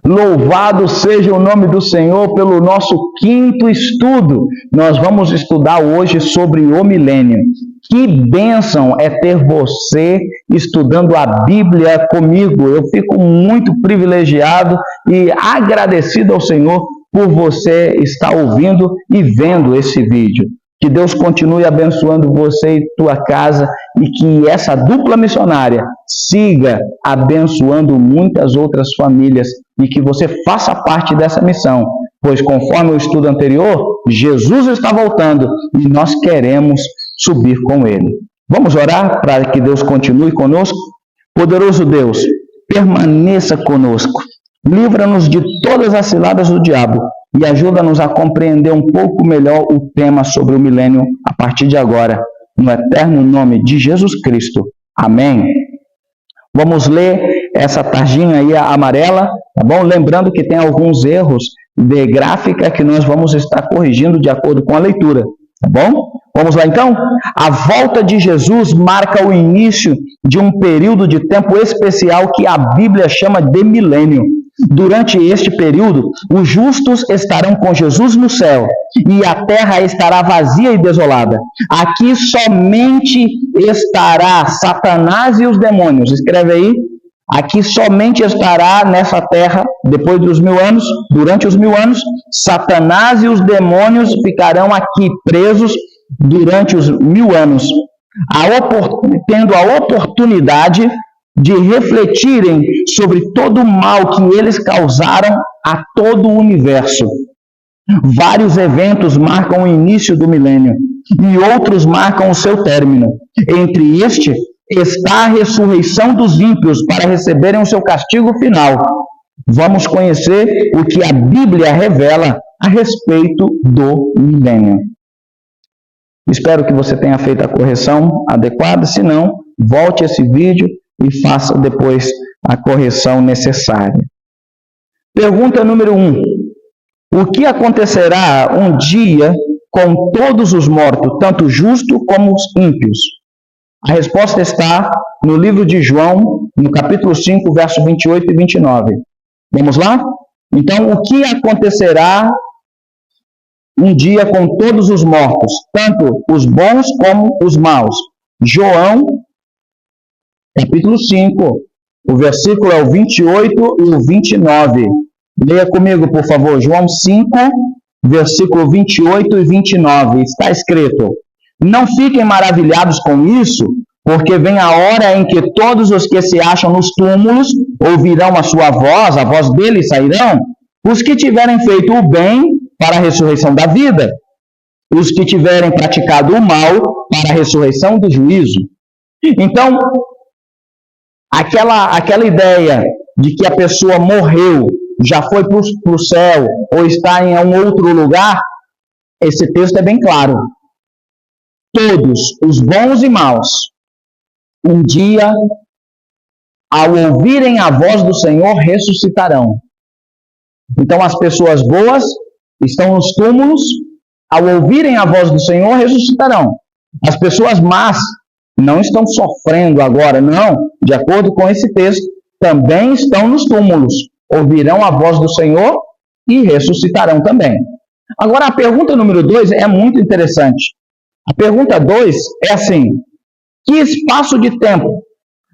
Louvado seja o nome do Senhor pelo nosso quinto estudo. Nós vamos estudar hoje sobre o milênio. Que bênção é ter você estudando a Bíblia comigo. Eu fico muito privilegiado e agradecido ao Senhor por você estar ouvindo e vendo esse vídeo. Que Deus continue abençoando você e tua casa e que essa dupla missionária siga abençoando muitas outras famílias e que você faça parte dessa missão, pois conforme o estudo anterior, Jesus está voltando e nós queremos subir com Ele. Vamos orar para que Deus continue conosco? Poderoso Deus, permaneça conosco, livra-nos de todas as ciladas do diabo e ajuda-nos a compreender um pouco melhor o tema sobre o milênio a partir de agora, no eterno nome de Jesus Cristo. Amém. Vamos ler essa tarjinha aí amarela, tá bom? Lembrando que tem alguns erros de gráfica que nós vamos estar corrigindo de acordo com a leitura, tá bom? Vamos lá então? A volta de Jesus marca o início de um período de tempo especial que a Bíblia chama de milênio. Durante este período, os justos estarão com Jesus no céu e a terra estará vazia e desolada. Aqui somente estará Satanás e os demônios. Escreve aí. Aqui somente estará nessa terra, depois dos 1000 anos, durante os 1000 anos, Satanás e os demônios ficarão aqui presos durante os 1000 anos, tendo a oportunidade de refletirem sobre todo o mal que eles causaram a todo o universo. Vários eventos marcam o início do milênio e outros marcam o seu término. Entre este está a ressurreição dos ímpios para receberem o seu castigo final. Vamos conhecer o que a Bíblia revela a respeito do milênio. Espero que você tenha feito a correção adequada. Se não, volte esse vídeo e faça depois a correção necessária. Pergunta número 1. O que acontecerá um dia com todos os mortos, tanto justos como os ímpios? A resposta está no livro de João, no capítulo 5, versos 28 e 29. Vamos lá? Então, o que acontecerá um dia com todos os mortos, tanto os bons como os maus? João, capítulo 5, o versículo é o 28 e o 29. Leia comigo, por favor. João 5, versículo 28 e 29. Está escrito: Não fiquem maravilhados com isso, porque vem a hora em que todos os que se acham nos túmulos ouvirão a sua voz, a voz deles sairão, os que tiverem feito o bem para a ressurreição da vida, os que tiverem praticado o mal para a ressurreição do juízo. Então, aquela ideia de que a pessoa morreu, já foi para o céu ou está em um outro lugar, esse texto é bem claro. Todos, os bons e maus, um dia, ao ouvirem a voz do Senhor, ressuscitarão. Então, as pessoas boas estão nos túmulos, ao ouvirem a voz do Senhor, ressuscitarão. As pessoas más não estão sofrendo agora, não. De acordo com esse texto, também estão nos túmulos, ouvirão a voz do Senhor e ressuscitarão também. Agora, a pergunta número 2 é muito interessante. A pergunta 2 é assim: que espaço de tempo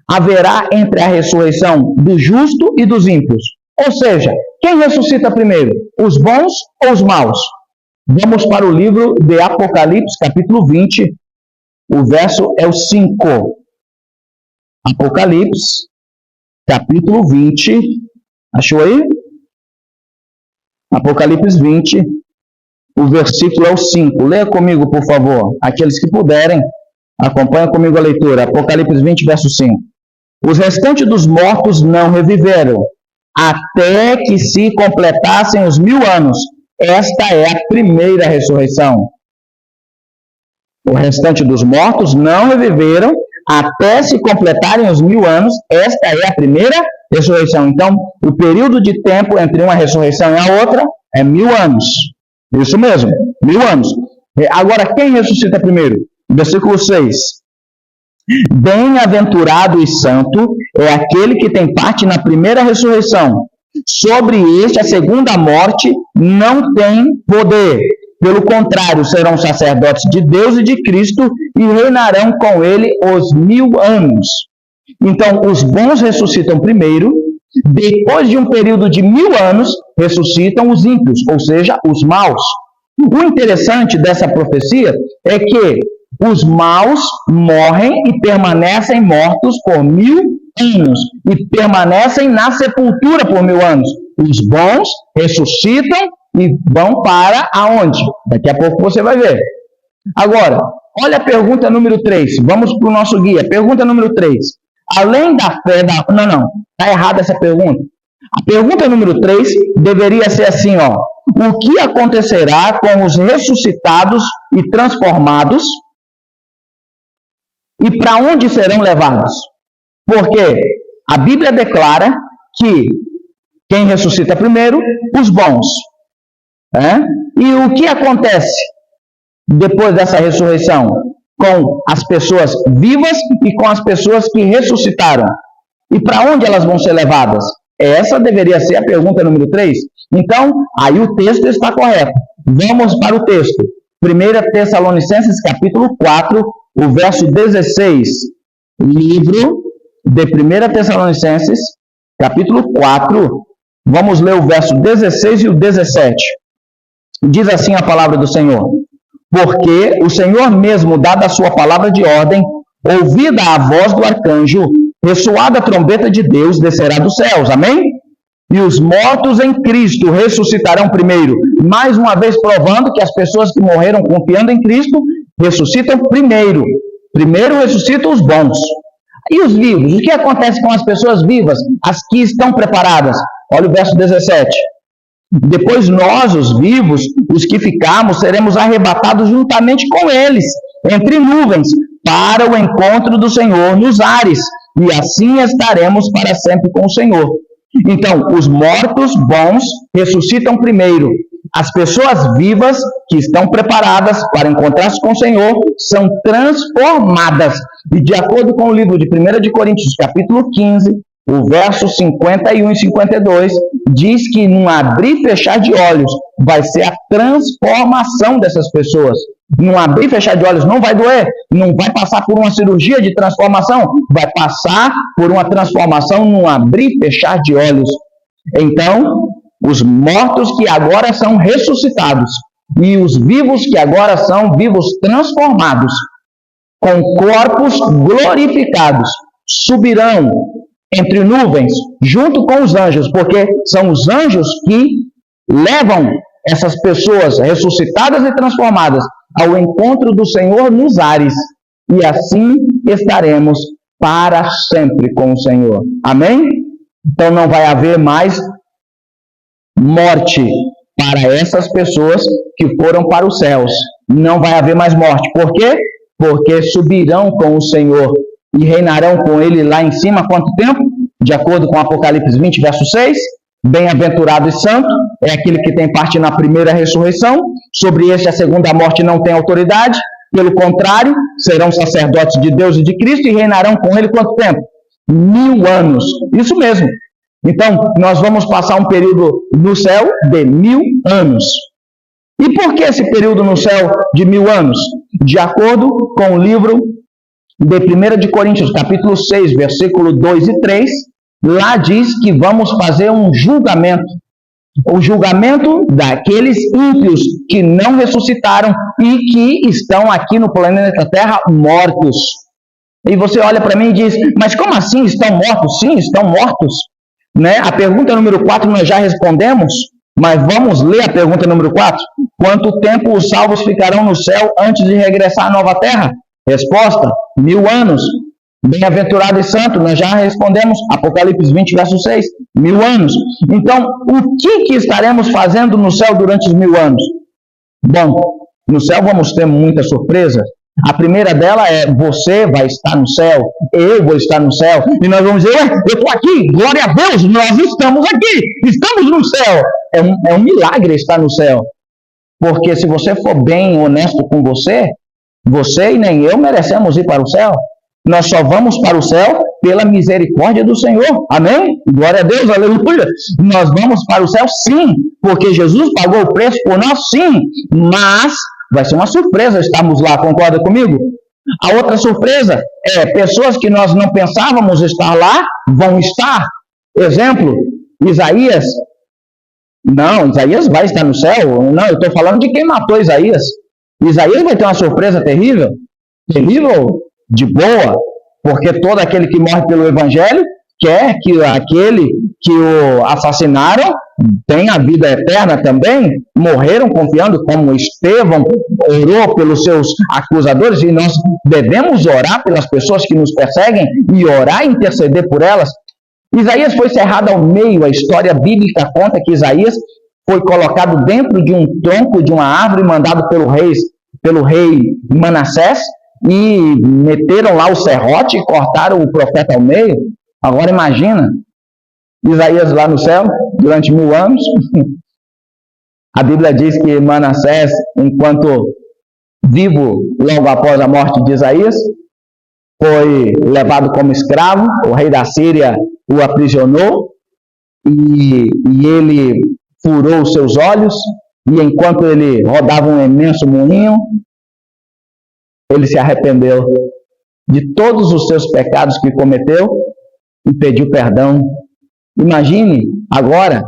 haverá entre a ressurreição do justo e dos ímpios? Ou seja, quem ressuscita primeiro, os bons ou os maus? Vamos para o livro de Apocalipse, capítulo 20, o verso é o 5. Apocalipse, capítulo 20, achou aí? Apocalipse 20, o versículo é o 5. Leia comigo, por favor. Aqueles que puderem, acompanhem comigo a leitura. Apocalipse 20, verso 5. Os restantes dos mortos não reviveram, até que se completassem os 1000 anos. Esta é a primeira ressurreição. O restante dos mortos não reviveram, até se completarem os 1000 anos. Esta é a primeira ressurreição. Então, o período de tempo entre uma ressurreição e a outra é 1000 anos. Isso mesmo, 1000 anos. Agora, quem ressuscita primeiro? Versículo 6. Bem-aventurado e santo é aquele que tem parte na primeira ressurreição. Sobre este, a segunda morte não tem poder. Pelo contrário, serão sacerdotes de Deus e de Cristo e reinarão com ele os 1000 anos. Então, os bons ressuscitam primeiro, depois de um período de 1000 anos, ressuscitam os ímpios, ou seja, os maus. O interessante dessa profecia é que os maus morrem e permanecem mortos por 1000 anos e permanecem na sepultura por 1000 anos. Os bons ressuscitam e vão para aonde? Daqui a pouco você vai ver. Agora, olha a pergunta número 3. Vamos para o nosso guia. Pergunta número 3. Além da fé da... Não. Está errada essa pergunta. A pergunta número 3 deveria ser assim, ó. O que acontecerá com os ressuscitados e transformados? E para onde serão levados? Porque a Bíblia declara que quem ressuscita primeiro? Os bons. E o que acontece depois dessa ressurreição com as pessoas vivas e com as pessoas que ressuscitaram? E para onde elas vão ser levadas? Essa deveria ser a pergunta número 3. Então, aí o texto está correto. Vamos para o texto. 1 Tessalonicenses, capítulo 4, o verso 16. Livro de 1 Tessalonicenses, capítulo 4. Vamos ler o verso 16 e o 17. Diz assim a palavra do Senhor: porque o Senhor mesmo, dada a sua palavra de ordem, ouvida a voz do arcanjo, ressoada a trombeta de Deus, descerá dos céus. Amém? E os mortos em Cristo ressuscitarão primeiro. Mais uma vez provando que as pessoas que morreram confiando em Cristo ressuscitam primeiro. Primeiro ressuscitam os bons. E os vivos? O que acontece com as pessoas vivas? As que estão preparadas. Olha o verso 17. Depois nós, os vivos, os que ficarmos, seremos arrebatados juntamente com eles, entre nuvens, para o encontro do Senhor nos ares, e assim estaremos para sempre com o Senhor. Então, os mortos bons ressuscitam primeiro. As pessoas vivas, que estão preparadas para encontrar-se com o Senhor, são transformadas. E de acordo com o livro de 1 de Coríntios, capítulo 15, o verso 51 e 52, diz que num abrir e fechar de olhos vai ser a transformação dessas pessoas. Num abrir e fechar de olhos não vai doer, não vai passar por uma cirurgia de transformação, vai passar por uma transformação num abrir e fechar de olhos. Então, os mortos que agora são ressuscitados e os vivos que agora são vivos transformados, com corpos glorificados, subirão entre nuvens, junto com os anjos, porque são os anjos que levam essas pessoas ressuscitadas e transformadas ao encontro do Senhor nos ares, e assim estaremos para sempre com o Senhor. Amém? Então não vai haver mais morte para essas pessoas que foram para os céus. Não vai haver mais morte. Por quê? Porque subirão com o Senhor e reinarão com ele lá em cima. Quanto tempo? De acordo com Apocalipse 20, verso 6. Bem-aventurado e santo é aquele que tem parte na primeira ressurreição. Sobre este a segunda morte não tem autoridade. Pelo contrário, serão sacerdotes de Deus e de Cristo e reinarão com ele quanto tempo? 1000 anos. Isso mesmo. Então, nós vamos passar um período no céu de 1000 anos. E por que esse período no céu de 1000 anos? De acordo com o livro de 1 de Coríntios, capítulo 6, versículo 2 e 3, lá diz que vamos fazer um julgamento. O julgamento daqueles ímpios que não ressuscitaram e que estão aqui no planeta Terra mortos. E você olha para mim e diz, mas como assim estão mortos? Sim, estão mortos. Né? A pergunta número 4 nós já respondemos, mas vamos ler a pergunta número 4. Quanto tempo os salvos ficarão no céu antes de regressar à nova terra? Resposta, 1000 anos. Bem-aventurado e santo, nós já respondemos, Apocalipse 20, verso 6, 1000 anos. Então, o que estaremos fazendo no céu durante os 1000 anos? Bom, no céu vamos ter muita surpresa, A primeira dela é: você vai estar no céu, eu vou estar no céu. E nós vamos dizer: ué, eu estou aqui, glória a Deus, nós estamos aqui, estamos no céu. É um milagre estar no céu. Porque se você for bem honesto com você, você e nem eu merecemos ir para o céu. Nós só vamos para o céu pela misericórdia do Senhor. Amém? Glória a Deus, aleluia. Nós vamos para o céu sim, porque Jesus pagou o preço por nós sim. Mas vai ser uma surpresa estarmos lá, concorda comigo? A outra surpresa é: pessoas que nós não pensávamos estar lá, vão estar. Exemplo, Isaías. Não, Isaías vai estar no céu. Não, eu estou falando de quem matou Isaías. Isaías vai ter uma surpresa terrível. Terrível de boa, porque todo aquele que morre pelo Evangelho quer que aquele que o assassinaram tenha a vida eterna também. Morreram confiando, como Estevão orou pelos seus acusadores, e nós devemos orar pelas pessoas que nos perseguem e orar e interceder por elas. Isaías foi cerrado ao meio. A história bíblica conta que Isaías foi colocado dentro de um tronco de uma árvore mandado pelo rei Manassés, e meteram lá o serrote e cortaram o profeta ao meio. Agora imagina, Isaías lá no céu, durante 1000 anos. A Bíblia diz que Manassés, enquanto vivo, logo após a morte de Isaías, foi levado como escravo. O rei da Síria o aprisionou, e ele furou os seus olhos, e enquanto ele rodava um imenso moinho, ele se arrependeu de todos os seus pecados que cometeu e pediu perdão. Imagine agora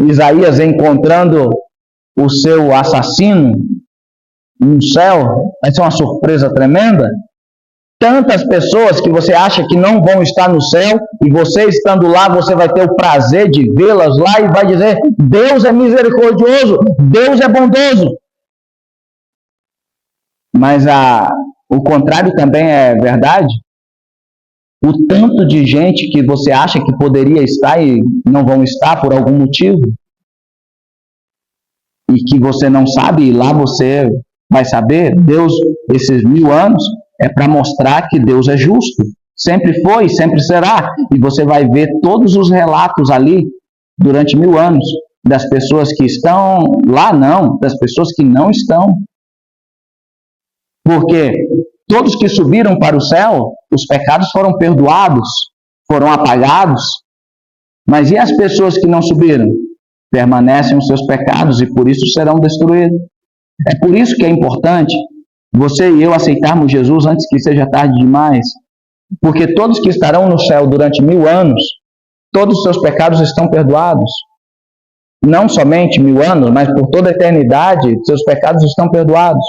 Isaías encontrando o seu assassino no céu. Vai ser uma surpresa tremenda. Tantas pessoas que você acha que não vão estar no céu, e você estando lá, você vai ter o prazer de vê-las lá e vai dizer: Deus é misericordioso, Deus é bondoso. Mas o contrário também é verdade. O tanto de gente que você acha que poderia estar e não vão estar por algum motivo, e que você não sabe, e lá você vai saber. Deus, esses 1000 anos, é para mostrar que Deus é justo. Sempre foi, sempre será. E você vai ver todos os relatos ali, durante 1000 anos, das pessoas que estão lá, não, das pessoas que não estão. Porque todos que subiram para o céu, os pecados foram perdoados, foram apagados. Mas e as pessoas que não subiram? Permanecem os seus pecados e por isso serão destruídos. É por isso que é importante você e eu aceitarmos Jesus antes que seja tarde demais. Porque todos que estarão no céu durante 1000 anos, todos os seus pecados estão perdoados. Não somente 1000 anos, mas por toda a eternidade, seus pecados estão perdoados.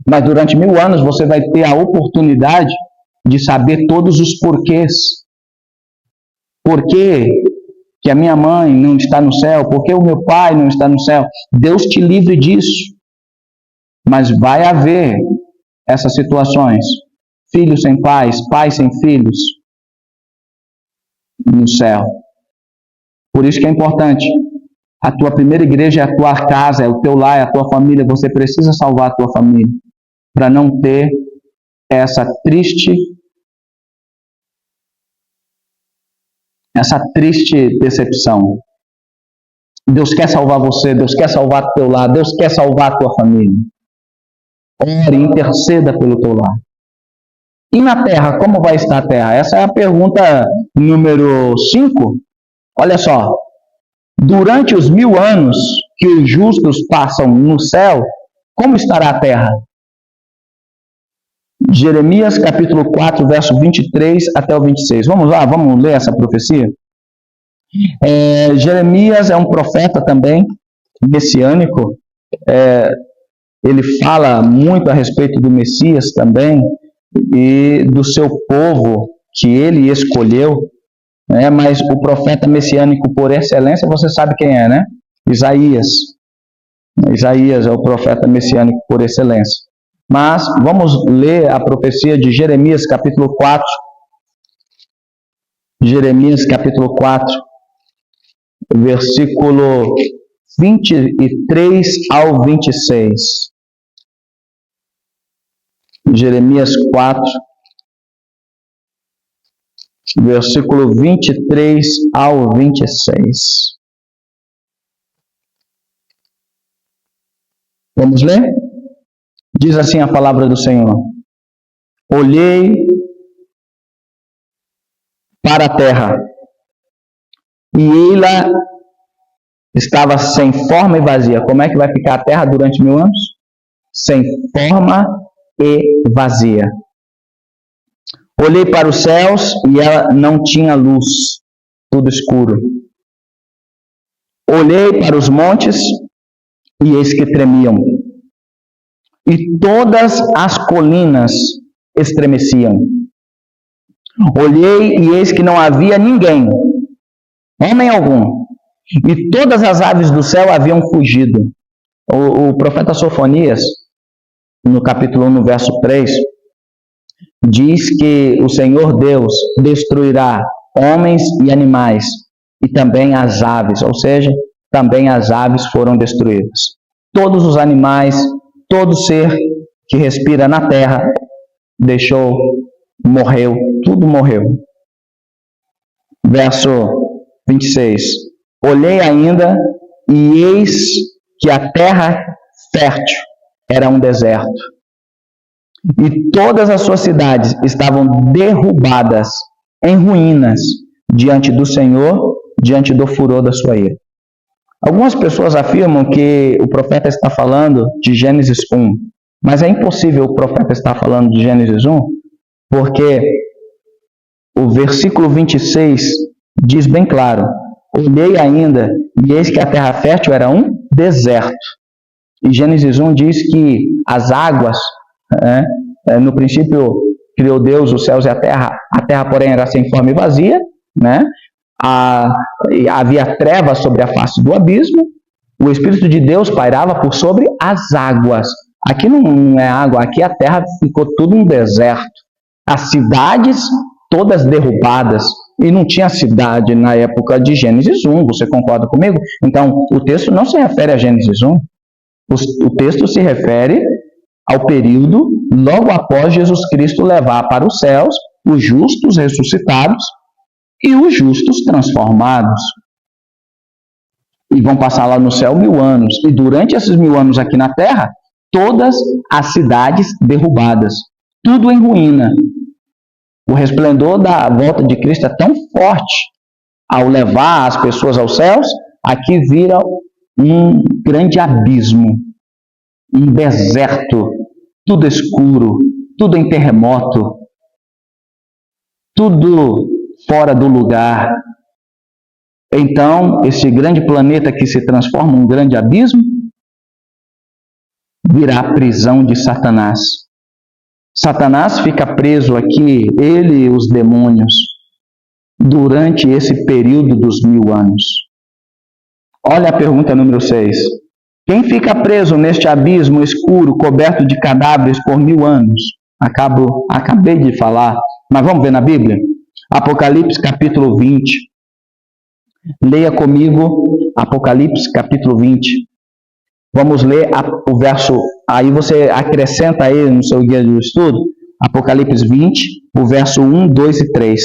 Mas durante 1000 anos você vai ter a oportunidade de saber todos os porquês. Por que a minha mãe não está no céu? Por que o meu pai não está no céu? Deus te livre disso. Mas vai haver essas situações. Filhos sem pais, pais sem filhos no céu. Por isso que é importante. A tua primeira igreja é a tua casa, é o teu lar, é a tua família. Você precisa salvar a tua família para não ter essa triste decepção. Deus quer salvar você, Deus quer salvar o teu lar, Deus quer salvar a tua família. Ore, interceda pelo teu lar. E na terra, como vai estar a terra? Essa é a pergunta número 5. Olha só. Durante os 1000 anos que os justos passam no céu, como estará a terra? Jeremias capítulo 4, verso 23 até o 26. Vamos lá, vamos ler essa profecia? Jeremias é um profeta também, messiânico. Ele fala muito a respeito do Messias também, e do seu povo que ele escolheu. Mas o profeta messiânico por excelência, você sabe quem é, né? Isaías. Isaías é o profeta messiânico por excelência. Mas vamos ler a profecia de Jeremias capítulo 4. Jeremias capítulo 4, versículo 23 ao 26. Jeremias 4, versículo 23 ao 26. Vamos ler? Diz assim a palavra do Senhor: olhei para a terra, e ela estava sem forma e vazia. Como é que vai ficar a terra durante 1000 anos? Sem forma e vazia. Olhei para os céus e ela não tinha luz, tudo escuro. Olhei para os montes e eis que tremiam, e todas as colinas estremeciam. Olhei e eis que não havia ninguém, homem algum, e todas as aves do céu haviam fugido. O profeta Sofonias, no capítulo 1, no verso 3, diz que o Senhor Deus destruirá homens e animais, e também as aves, ou seja, também as aves foram destruídas. Todos os animais, todo ser que respira na terra, morreu, tudo morreu. Verso 26. Olhei ainda, e eis que a terra fértil era um deserto, e todas as suas cidades estavam derrubadas em ruínas diante do Senhor, diante do furor da sua ira. Algumas pessoas afirmam que o profeta está falando de Gênesis 1, mas é impossível o profeta estar falando de Gênesis 1, porque o versículo 26 diz bem claro: olhei ainda, e eis que a terra fértil era um deserto. E Gênesis 1 diz que as águas, no princípio criou Deus os céus e a terra porém era sem forma e vazia, havia trevas sobre a face do abismo, o Espírito de Deus pairava por sobre as águas. Aqui não é água, aqui a terra ficou tudo um deserto. As cidades todas derrubadas, e não tinha cidade na época de Gênesis 1, você concorda comigo? Então, o texto não se refere a Gênesis 1, o texto se refere ao período logo após Jesus Cristo levar para os céus os justos ressuscitados e os justos transformados. E vão passar lá no céu 1000 anos. E durante esses 1000 anos aqui na terra, todas as cidades derrubadas, tudo em ruína. O resplendor da volta de Cristo é tão forte, ao levar as pessoas aos céus, aqui vira um grande abismo, um deserto, tudo escuro, tudo em terremoto, tudo fora do lugar. Então, esse grande planeta que se transforma em um grande abismo, virá a prisão de Satanás. Satanás fica preso aqui, ele e os demônios, durante esse período dos 1000 anos. Olha a pergunta número 6. Quem fica preso neste abismo escuro, coberto de cadáveres por 1000 anos? Acabei de falar, mas vamos ver na Bíblia? Apocalipse capítulo 20. Leia comigo Apocalipse capítulo 20. Vamos ler o verso, aí você acrescenta aí no seu guia de estudo, Apocalipse 20, o verso 1, 2 e 3.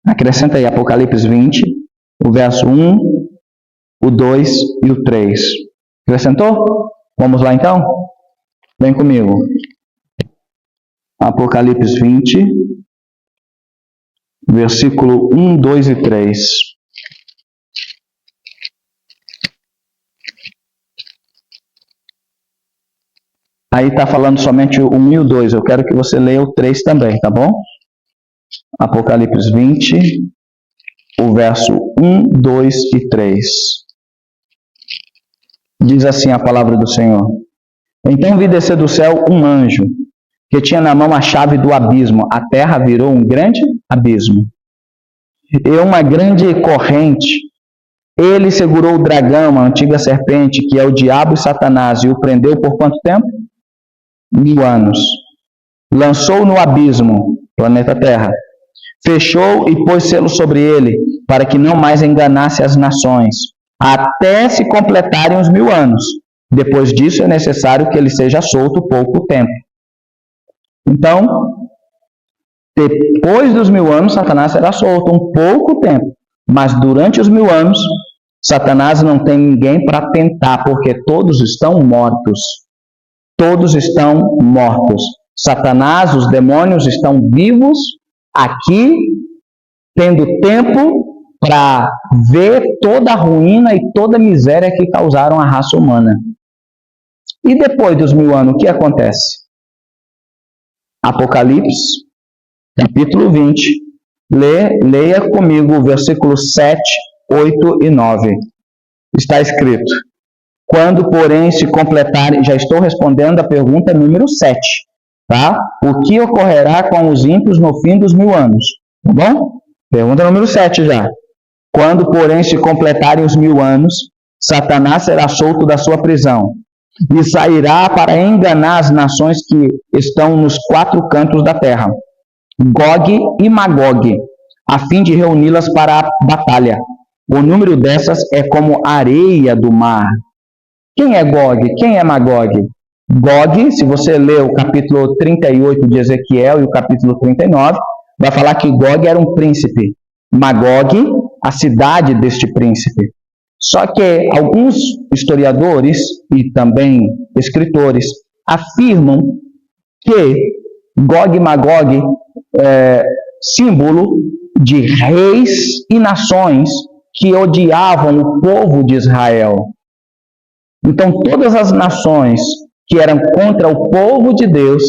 Acrescenta aí Apocalipse 20, o verso 1, o 2 e o 3. Acrescentou? Vamos lá então? Vem comigo. Apocalipse 20, versículo 1, 2 e 3. Aí está falando somente o 1 e o 2. Eu quero que você leia o 3 também, tá bom? Apocalipse 20, o verso 1, 2 e 3. Diz assim a palavra do Senhor: Então vi descer do céu um anjo, que tinha na mão a chave do abismo. A terra virou um grande abismo, e uma grande corrente. Ele segurou o dragão, a antiga serpente, que é o diabo e Satanás, e o prendeu por quanto tempo? 1000 anos. Lançou no abismo, planeta Terra. Fechou e pôs selo sobre ele, para que não mais enganasse as nações, até se completarem os 1000 anos. Depois disso é necessário que ele seja solto pouco tempo. Então, depois dos 1000 anos, Satanás será solto um pouco tempo. Mas durante os 1000 anos, Satanás não tem ninguém para tentar, porque todos estão mortos. Todos estão mortos. Satanás, os demônios estão vivos aqui, tendo tempo para ver toda a ruína e toda a miséria que causaram a raça humana. E depois dos 1000 anos, o que acontece? Apocalipse, capítulo 20. Leia comigo versículos 7, 8 e 9. Está escrito: quando, porém, se completarem... Já estou respondendo a pergunta número 7. Tá? O que ocorrerá com os ímpios no fim dos 1000 anos? Tá bom? Pergunta número 7 já. Quando, porém, se completarem os 1000 anos, Satanás será solto da sua prisão e sairá para enganar as nações que estão nos 4 cantos da terra, Gog e Magog, a fim de reuni-las para a batalha. O número dessas é como areia do mar. Quem é Gog? Quem é Magog? Gog, se você ler o capítulo 38 de Ezequiel e o capítulo 39, vai falar que Gog era um príncipe. Magog, a cidade deste príncipe. Só que alguns historiadores e também escritores afirmam que Gog e Magog é símbolo de reis e nações que odiavam o povo de Israel. Então, todas as nações que eram contra o povo de Deus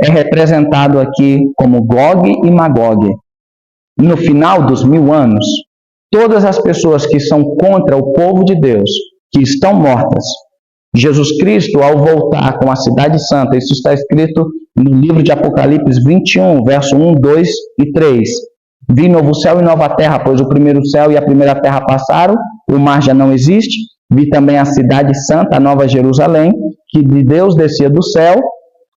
é representado aqui como Gog e Magog. No final dos 1000 anos, todas as pessoas que são contra o povo de Deus, que estão mortas, Jesus Cristo, ao voltar com a cidade santa, isso está escrito no livro de Apocalipse 21, verso 1, 2 e 3. Vi novo céu e nova terra, pois o primeiro céu e a primeira terra passaram, o mar já não existe. Vi também a cidade santa, a nova Jerusalém, que de Deus descia do céu,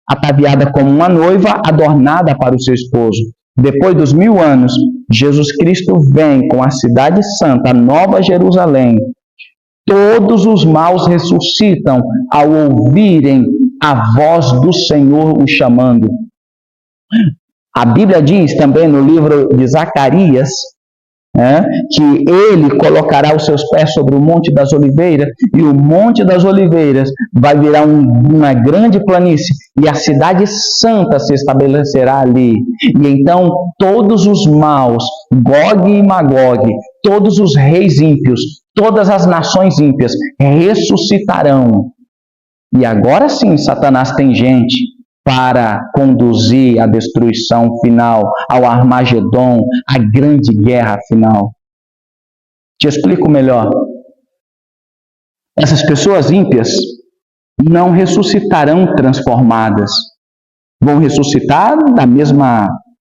ataviada como uma noiva, adornada para o seu esposo. Depois dos 1000 anos, Jesus Cristo vem com a cidade santa, a nova Jerusalém. Todos os maus ressuscitam ao ouvirem a voz do Senhor o chamando. A Bíblia diz também no livro de Zacarias, que ele colocará os seus pés sobre o Monte das Oliveiras, e o Monte das Oliveiras vai virar uma grande planície, e a cidade santa se estabelecerá ali. E então todos os maus, Gog e Magog, todos os reis ímpios, todas as nações ímpias ressuscitarão. E agora sim, Satanás tem gente para conduzir à destruição final, ao Armagedon, à grande guerra final. Te explico melhor. Essas pessoas ímpias não ressuscitarão transformadas. Vão ressuscitar da mesma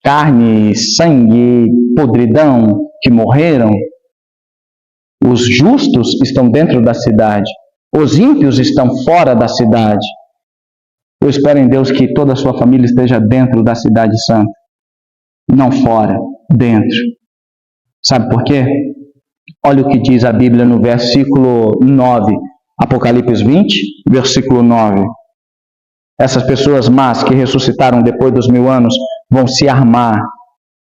carne, sangue, podridão que morreram. Os justos estão dentro da cidade. Os ímpios estão fora da cidade. Eu espero em Deus que toda a sua família esteja dentro da cidade santa. Não fora, dentro. Sabe por quê? Olha o que diz a Bíblia no versículo 9. Apocalipse 20, versículo 9. Essas pessoas más que ressuscitaram depois dos 1000 anos vão se armar.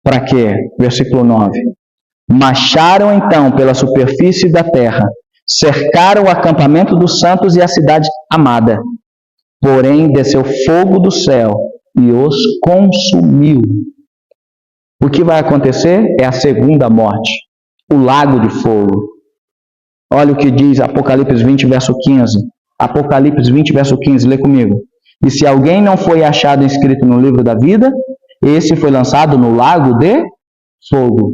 Para quê? Versículo 9. Marcharam então pela superfície da terra, cercaram o acampamento dos santos e a cidade amada. Porém, desceu fogo do céu e os consumiu. O que vai acontecer é a segunda morte, o lago de fogo. Olha o que diz Apocalipse 20, verso 15. Apocalipse 20, verso 15, lê comigo. E se alguém não foi achado inscrito no livro da vida, esse foi lançado no lago de fogo.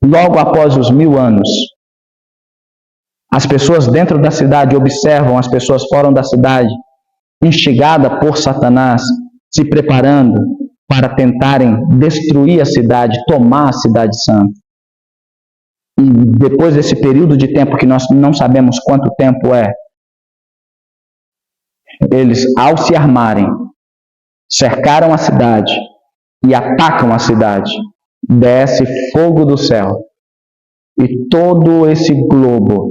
Logo após os 1000 anos, as pessoas dentro da cidade observam as pessoas fora da cidade, instigada por Satanás, se preparando para tentarem destruir a cidade, tomar a cidade santa. E depois desse período de tempo, que nós não sabemos quanto tempo é, eles, ao se armarem, cercaram a cidade e atacam a cidade. Desce fogo do céu e todo esse globo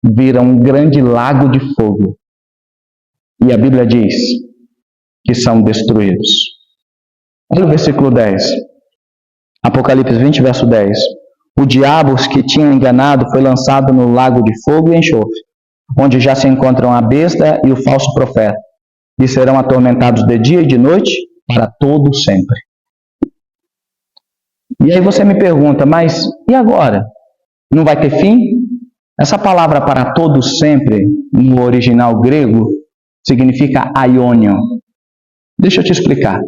vira um grande lago de fogo. E a Bíblia diz que são destruídos. Olha o versículo 10. Apocalipse 20, verso 10. O diabo que tinha enganado foi lançado no lago de fogo e enxofre, onde já se encontram a besta e o falso profeta, e serão atormentados de dia e de noite para todo sempre. E aí você me pergunta, mas e agora? Não vai ter fim? Essa palavra para todo sempre, no original grego, significa aionion. Deixa eu te explicar.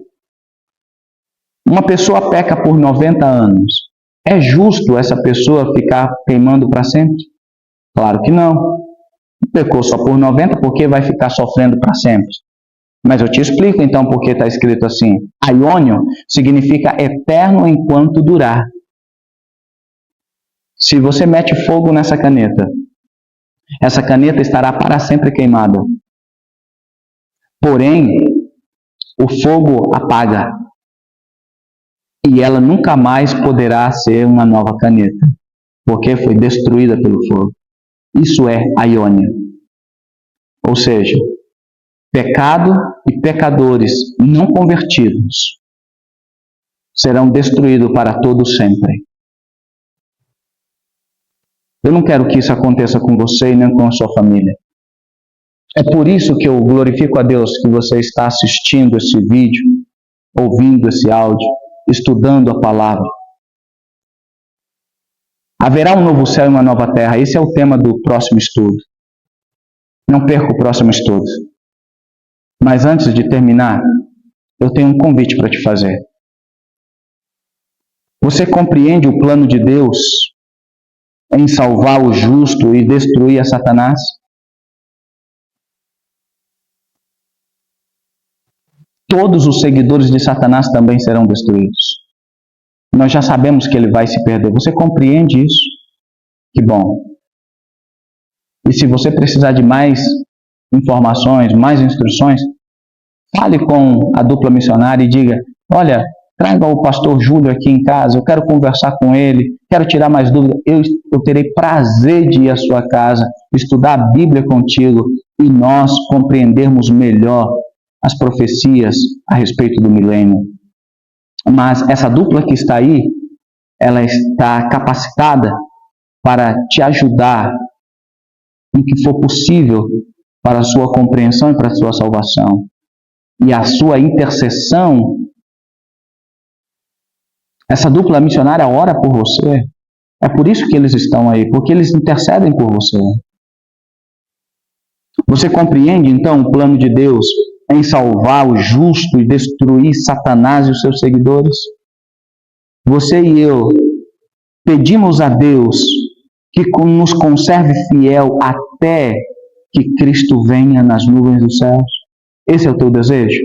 Uma pessoa peca por 90 anos. É justo essa pessoa ficar queimando para sempre? Claro que não. Pecou só por 90, porque vai ficar sofrendo para sempre? Mas eu te explico então porque está escrito assim. Aionion significa eterno enquanto durar. Se você mete fogo nessa caneta, essa caneta estará para sempre queimada. Porém, o fogo apaga. E ela nunca mais poderá ser uma nova caneta, porque foi destruída pelo fogo. Isso é aionion. Ou seja, pecado e pecadores não convertidos serão destruídos para todo sempre. Eu não quero que isso aconteça com você e nem com a sua família. É por isso que eu glorifico a Deus que você está assistindo esse vídeo, ouvindo esse áudio, estudando a palavra. Haverá um novo céu e uma nova terra. Esse é o tema do próximo estudo. Não perca o próximo estudo. Mas antes de terminar, eu tenho um convite para te fazer. Você compreende o plano de Deus em salvar o justo e destruir a Satanás? Todos os seguidores de Satanás também serão destruídos. Nós já sabemos que ele vai se perder. Você compreende isso? Que bom. E se você precisar de mais informações, mais instruções, fale com a dupla missionária e diga, olha, traga o pastor Júlio aqui em casa, eu quero conversar com ele, quero tirar mais dúvidas. Eu terei prazer de ir à sua casa, estudar a Bíblia contigo e nós compreendermos melhor as profecias a respeito do milênio. Mas essa dupla que está aí, ela está capacitada para te ajudar no que for possível para a sua compreensão e para a sua salvação. E a sua intercessão, essa dupla missionária ora por você. É por isso que eles estão aí, porque eles intercedem por você. Você compreende então o plano de Deus em salvar o justo e destruir Satanás e os seus seguidores? Você e eu pedimos a Deus que nos conserve fiel até que Cristo venha nas nuvens dos céus. Esse é o teu desejo?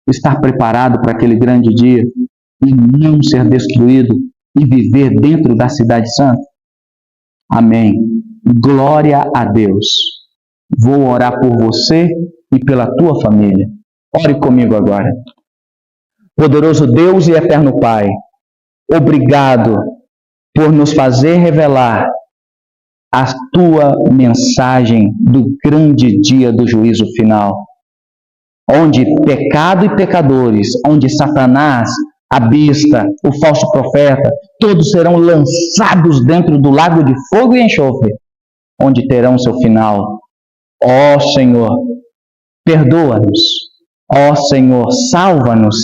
Estar preparado para aquele grande dia e não ser destruído e viver dentro da cidade santa? Amém. Glória a Deus. Vou orar por você e pela tua família. Ore comigo agora. Poderoso Deus e eterno Pai, obrigado por nos fazer revelar a tua mensagem do grande dia do juízo final, onde pecado e pecadores, onde Satanás, a besta, o falso profeta, todos serão lançados dentro do lago de fogo e enxofre, onde terão seu final. Ó Senhor, perdoa-nos. Ó Senhor, salva-nos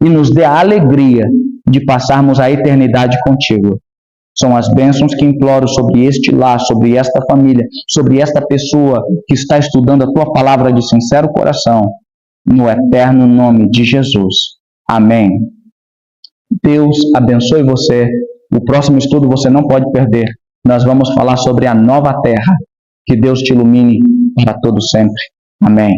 e nos dê a alegria de passarmos a eternidade contigo. São as bênçãos que imploro sobre este lar, sobre esta família, sobre esta pessoa que está estudando a tua palavra de sincero coração, no eterno nome de Jesus. Amém. Deus abençoe você. O próximo estudo você não pode perder. Nós vamos falar sobre a nova terra. Que Deus te ilumine para todo sempre. Amém.